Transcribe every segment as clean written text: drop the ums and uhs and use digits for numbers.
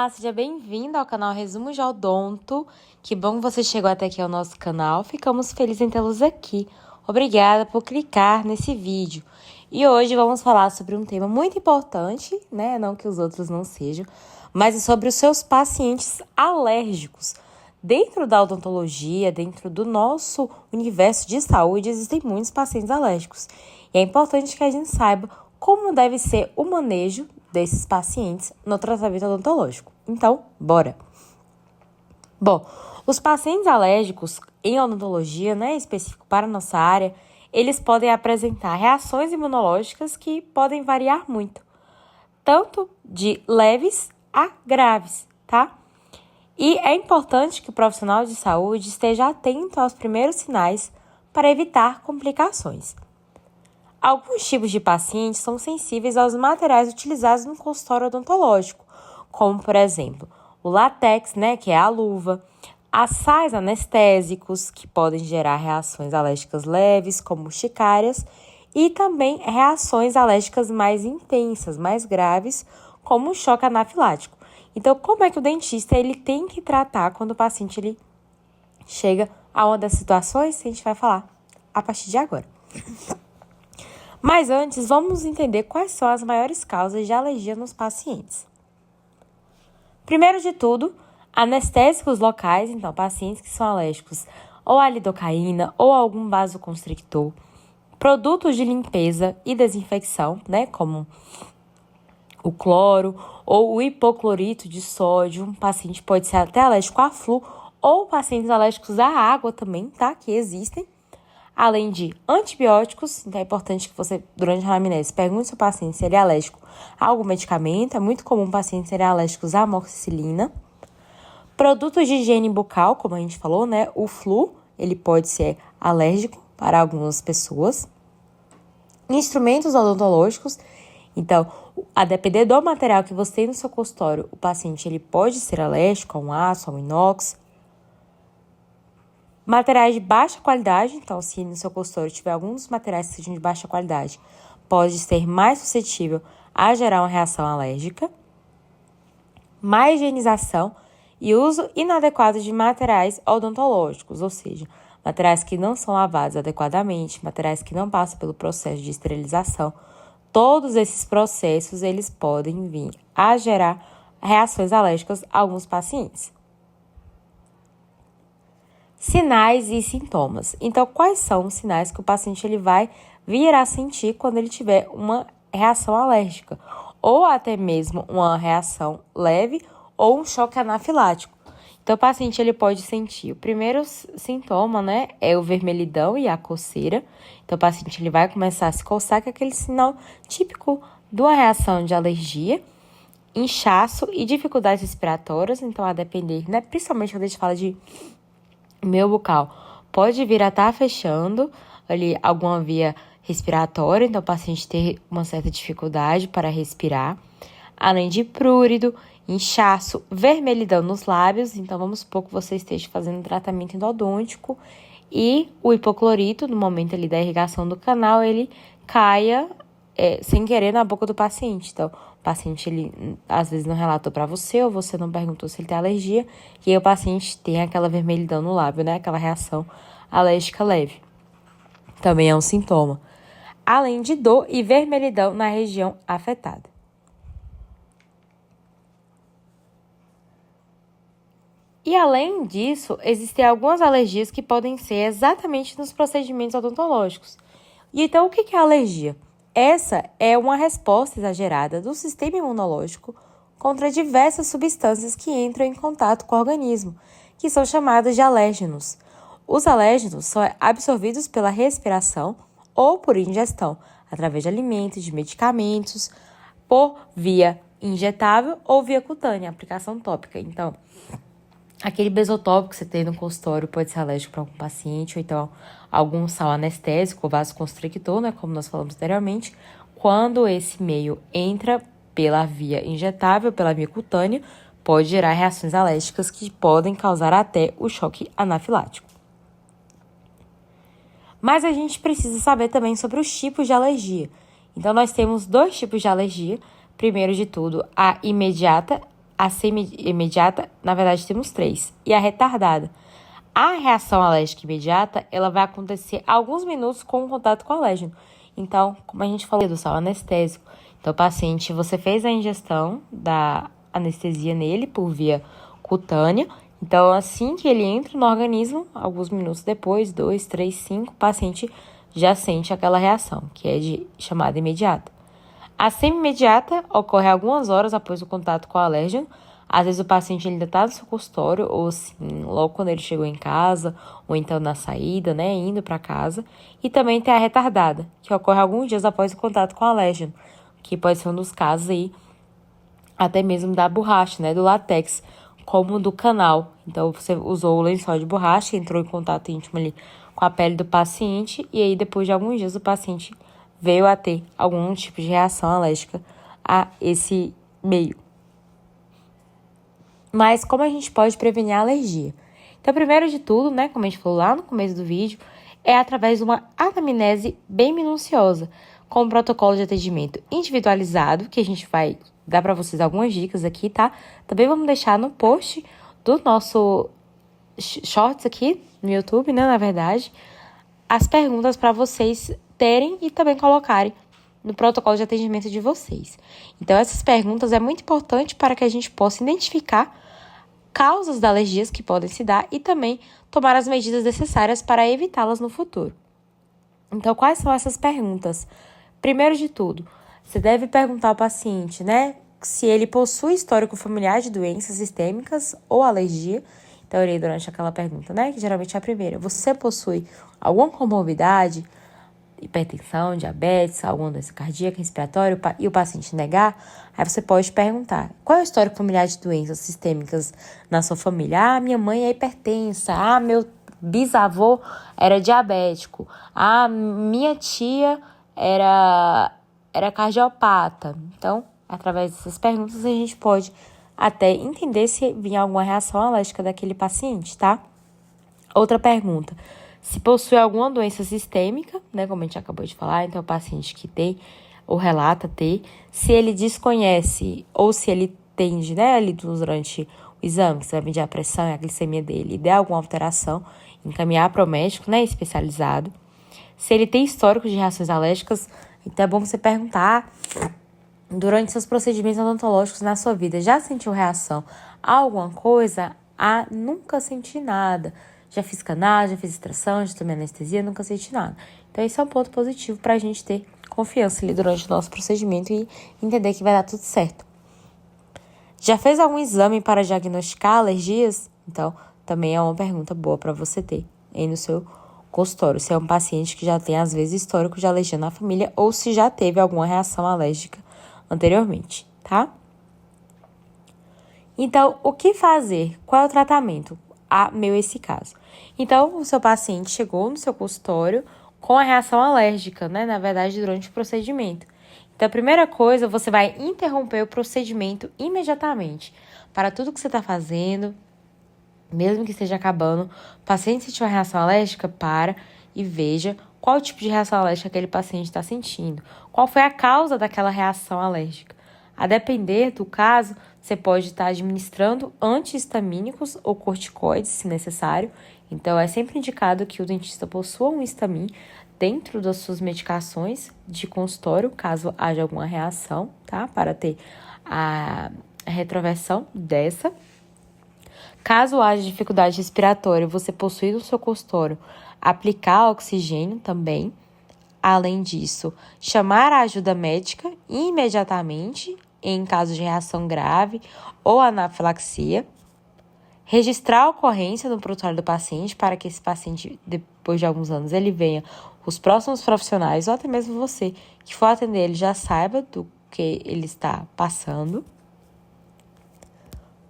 Olá, seja bem-vindo ao canal Resumo de Odonto. Que bom que você chegou até aqui ao nosso canal. Ficamos felizes em tê-los aqui. Obrigada por clicar nesse vídeo. E hoje vamos falar sobre um tema muito importante, né? Não que os outros não sejam, mas é sobre os seus pacientes alérgicos. Dentro da odontologia, dentro do nosso universo de saúde, existem muitos pacientes alérgicos. E é importante que a gente saiba como deve ser o manejo desses pacientes no tratamento odontológico. Então, bora! Bom, os pacientes alérgicos em odontologia, né, específico para a nossa área, eles podem apresentar reações imunológicas que podem variar muito, tanto de leves a graves, tá? E é importante que o profissional de saúde esteja atento aos primeiros sinais para evitar complicações. Alguns tipos de pacientes são sensíveis aos materiais utilizados no consultório odontológico, como, por exemplo, o látex, né, que é a luva, as sais anestésicos, que podem gerar reações alérgicas leves, como urticárias, e também reações alérgicas mais intensas, mais graves, como o choque anafilático. Então, como é que o dentista ele tem que tratar quando o paciente ele chega a uma das situações? A gente vai falar a partir de agora. Mas antes, vamos entender quais são as maiores causas de alergia nos pacientes. Primeiro de tudo, anestésicos locais, então pacientes que são alérgicos ou à lidocaína ou a algum vasoconstrictor, produtos de limpeza e desinfecção, né, como o cloro ou o hipoclorito de sódio. Um paciente pode ser até alérgico a flu ou pacientes alérgicos à água também, tá, que existem. Além de antibióticos, então é importante que você, durante a anamnese, pergunte ao seu paciente se ele é alérgico a algum medicamento. É muito comum pacientes serem alérgicos à amoxicilina. Produtos de higiene bucal, como a gente falou, né? O flu, ele pode ser alérgico para algumas pessoas. Instrumentos odontológicos, então, a depender do material que você tem no seu consultório, o paciente ele pode ser alérgico a um aço, a um inox. Materiais de baixa qualidade, então se no seu consultório tiver alguns dos materiais que sejam de baixa qualidade, pode ser mais suscetível a gerar uma reação alérgica. Má higienização e uso inadequado de materiais odontológicos, ou seja, materiais que não são lavados adequadamente, materiais que não passam pelo processo de esterilização. Todos esses processos, eles podem vir a gerar reações alérgicas a alguns pacientes. Sinais e sintomas. Então, quais são os sinais que o paciente ele vai vir a sentir quando ele tiver uma reação alérgica? Ou até mesmo uma reação leve ou um choque anafilático. Então, o paciente ele pode sentir, o primeiro sintoma, né, é o vermelhidão e a coceira. Então, o paciente ele vai começar a se coçar, que é aquele sinal típico de uma reação de alergia. Inchaço e dificuldades respiratórias. Então, a depender, né, principalmente quando a gente fala de meio bucal, pode vir a estar fechando ali alguma via respiratória, então o paciente ter uma certa dificuldade para respirar, além de prurido, inchaço, vermelhidão nos lábios. Então vamos supor que você esteja fazendo tratamento endodôntico e o hipoclorito, no momento ali da irrigação do canal, ele caia sem querer na boca do paciente. Então o paciente, ele às vezes não relatou para você, ou você não perguntou se ele tem alergia, e aí o paciente tem aquela vermelhidão no lábio, né? Aquela reação alérgica leve. Também é um sintoma. Além de dor e vermelhidão na região afetada. E além disso, existem algumas alergias que podem ser exatamente nos procedimentos odontológicos. E então, o que é alergia? Essa é uma resposta exagerada do sistema imunológico contra diversas substâncias que entram em contato com o organismo, que são chamadas de alérgenos. Os alérgenos são absorvidos pela respiração ou por ingestão, através de alimentos, de medicamentos, por via injetável ou via cutânea, aplicação tópica. Então, aquele bezotópico que você tem no consultório pode ser alérgico para algum paciente, ou então algum sal anestésico ou vasoconstrictor, né, como nós falamos anteriormente. Quando esse meio entra pela via injetável, pela via cutânea, pode gerar reações alérgicas que podem causar até o choque anafilático. Mas a gente precisa saber também sobre os tipos de alergia. Então, nós temos dois tipos de alergia. Primeiro de tudo, a imediata A semi-imediata, na verdade, temos 3. E a retardada. A reação alérgica imediata, ela vai acontecer alguns minutos com o contato com o alérgeno. Então, como a gente falou do sal anestésico, então o paciente, você fez a ingestão da anestesia nele por via cutânea. Então, assim que ele entra no organismo, alguns minutos depois, 2, 3, 5, o paciente já sente aquela reação, que é de chamada imediata. A semi-imediata ocorre algumas horas após o contato com o alérgeno. Às vezes o paciente ainda está no seu consultório, ou sim, logo quando ele chegou em casa, ou então na saída, né, indo para casa. E também tem a retardada, que ocorre alguns dias após o contato com o alérgeno, que pode ser um dos casos aí, até mesmo da borracha, né, do látex, como do canal. Então, você usou o lençol de borracha, entrou em contato íntimo ali com a pele do paciente, e aí depois de alguns dias o paciente veio a ter algum tipo de reação alérgica a esse meio. Mas como a gente pode prevenir a alergia? Então, primeiro de tudo, né, como a gente falou lá no começo do vídeo, é através de uma anamnese bem minuciosa, com um protocolo de atendimento individualizado, que a gente vai dar para vocês algumas dicas aqui, tá? Também vamos deixar no post do nosso shorts aqui no YouTube, né, na verdade, as perguntas para vocês terem e também colocarem no protocolo de atendimento de vocês. Então, essas perguntas é muito importante para que a gente possa identificar causas das alergias que podem se dar e também tomar as medidas necessárias para evitá-las no futuro. Então, quais são essas perguntas? Primeiro de tudo, você deve perguntar ao paciente, né, se ele possui histórico familiar de doenças sistêmicas ou alergia. Então, eu irei durante aquela pergunta, né, que geralmente é a primeira. Você possui alguma comorbidade, hipertensão, diabetes, alguma doença cardíaca, respiratória, e o paciente negar? Aí você pode perguntar, qual é o histórico familiar de doenças sistêmicas na sua família? Ah, minha mãe é hipertensa. Ah, meu bisavô era diabético. Ah, minha tia era cardiopata. Então, através dessas perguntas, a gente pode até entender se vinha alguma reação alérgica daquele paciente, tá? Outra pergunta, se possui alguma doença sistêmica, né, como a gente acabou de falar, então o paciente que tem ou relata ter, se ele desconhece ou se ele tende, né, ali durante o exame, que você vai medir a pressão e a glicemia dele e der alguma alteração, encaminhar para o médico, né, especializado. Se ele tem histórico de reações alérgicas, então é bom você perguntar durante seus procedimentos odontológicos na sua vida, já sentiu reação a alguma coisa? Ah, nunca senti nada. Já fiz canal, já fiz extração, já tomei anestesia, nunca senti nada. Então, esse é um ponto positivo para a gente ter confiança ali durante o nosso procedimento e entender que vai dar tudo certo. Já fez algum exame para diagnosticar alergias? Então, também é uma pergunta boa para você ter aí no seu consultório. Se é um paciente que já tem, às vezes, histórico de alergia na família ou se já teve alguma reação alérgica anteriormente, tá? Então, o que fazer? Qual é o tratamento? Esse caso. Então, o seu paciente chegou no seu consultório com a reação alérgica, né? Na verdade, durante o procedimento. Então, a primeira coisa, você vai interromper o procedimento imediatamente. Para tudo que você está fazendo, mesmo que esteja acabando, o paciente sentiu uma reação alérgica, para e veja qual tipo de reação alérgica aquele paciente está sentindo. Qual foi a causa daquela reação alérgica. A depender do caso, você pode estar administrando antihistamínicos ou corticoides, se necessário. Então, é sempre indicado que o dentista possua um histamin dentro das suas medicações de consultório, caso haja alguma reação, tá? Para ter a retroversão dessa. Caso haja dificuldade respiratória, você possui no seu consultório aplicar oxigênio também. Além disso, chamar a ajuda médica imediatamente em caso de reação grave ou anafilaxia. Registrar a ocorrência no prontuário do paciente para que esse paciente, depois de alguns anos, ele venha, os próximos profissionais ou até mesmo você que for atender ele já saiba do que ele está passando.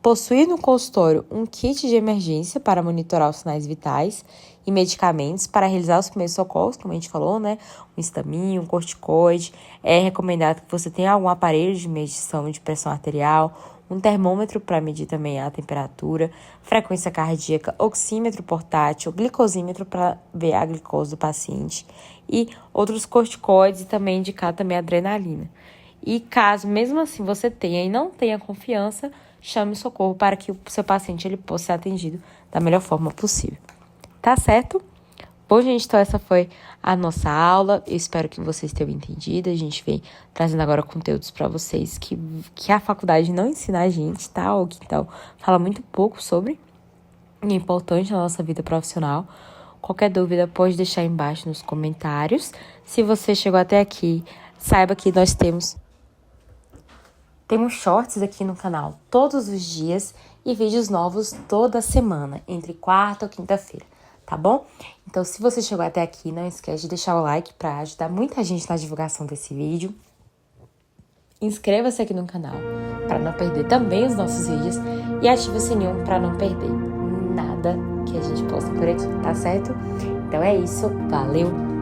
Possuir no consultório um kit de emergência para monitorar os sinais vitais e medicamentos para realizar os primeiros socorros, como a gente falou, né? Um histamin, um corticoide. É recomendado que você tenha algum aparelho de medição de pressão arterial, um termômetro para medir também a temperatura, frequência cardíaca, oxímetro portátil, glicosímetro para ver a glicose do paciente e outros corticoides e também indicar também a adrenalina. E caso mesmo assim você tenha e não tenha confiança, chame socorro para que o seu paciente ele possa ser atendido da melhor forma possível. Tá certo? Bom, gente, então essa foi a nossa aula. Eu espero que vocês tenham entendido. A gente vem trazendo agora conteúdos para vocês que a faculdade não ensina a gente, tá? Ou que então fala muito pouco sobre. É importante na nossa vida profissional. Qualquer dúvida pode deixar aí embaixo nos comentários. Se você chegou até aqui, saiba que nós temos shorts aqui no canal todos os dias e vídeos novos toda semana, entre quarta ou quinta-feira, tá bom? Então, se você chegou até aqui, não esquece de deixar o like para ajudar muita gente na divulgação desse vídeo. Inscreva-se aqui no canal para não perder também os nossos vídeos e ative o sininho para não perder nada que a gente posta por aqui, tá certo? Então é isso, valeu!